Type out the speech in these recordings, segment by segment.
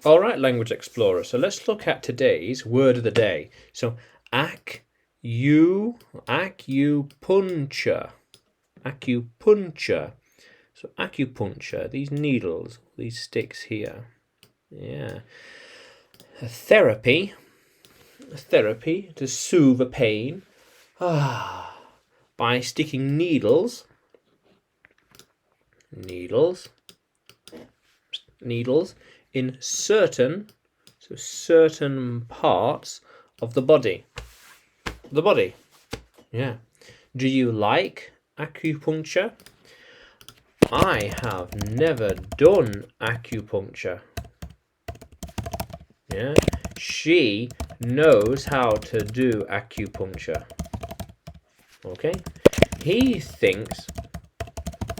All right, language explorer. So let's look at today's word of the day. So acupuncture. Acupuncture. So acupuncture, these needles, these sticks here. Yeah. Therapy to soothe a pain by sticking needles in certain parts of the body. Yeah. Do you like acupuncture? I have never done acupuncture. Yeah. She knows how to do acupuncture. Okay. He thinks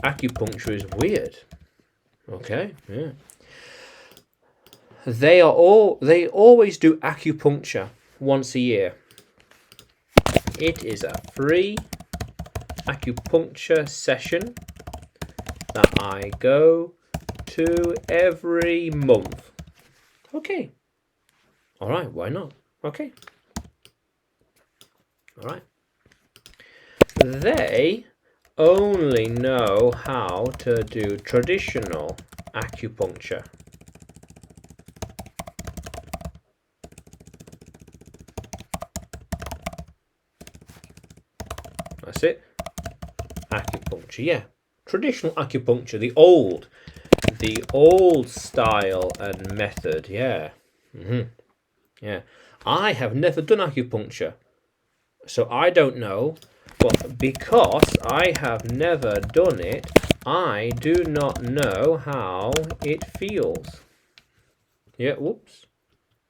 acupuncture is weird. Okay. Yeah. They always do acupuncture once a year. It is a free acupuncture session that I go to every month. Okay. All right, why not? Okay. All right. They only know how to do traditional acupuncture. That's it. Acupuncture, yeah. Traditional acupuncture, the old style and method, yeah. Yeah. I have never done acupuncture, so I don't know. But because I have never done it, I do not know how it feels. Yeah, whoops.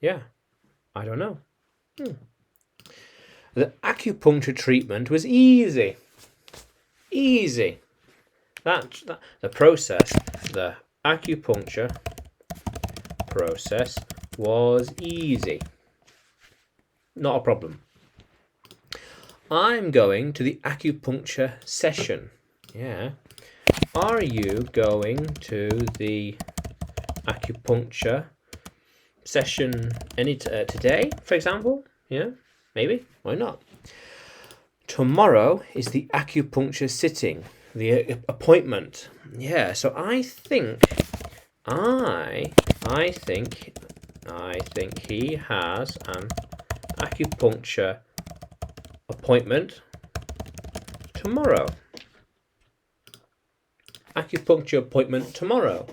Yeah, I don't know. The acupuncture treatment was easy. The acupuncture process was easy. Not a problem. I'm going to the acupuncture session. Yeah. Are you going to the acupuncture session today, for example? Yeah, maybe. Why not? Tomorrow is the acupuncture sitting, the appointment. Yeah, so I think he has an acupuncture appointment tomorrow. Acupuncture appointment tomorrow.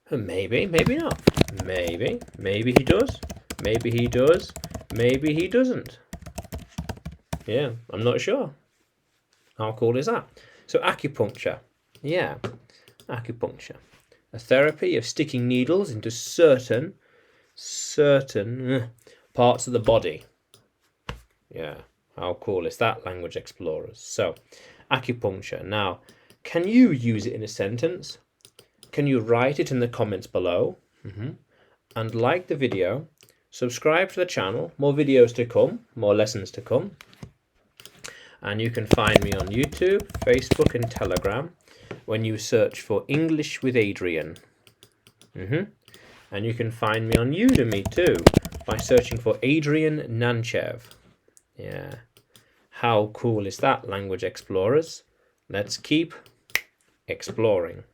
Maybe, maybe not. Maybe he does. Maybe he does. Maybe he doesn't. Yeah, I'm not sure. How cool is that? So acupuncture. Yeah, acupuncture. A therapy of sticking needles into certain parts of the body. Yeah, how cool is that, language explorers? So, acupuncture. Now, can you use it in a sentence? Can you write it in the comments below? And like the video, subscribe to the channel, more videos to come, more lessons to come. And you can find me on YouTube, Facebook and Telegram when you search for English with Adrian. And you can find me on Udemy too by searching for Adrian Nanchev. Yeah. How cool is that, language explorers? Let's keep exploring.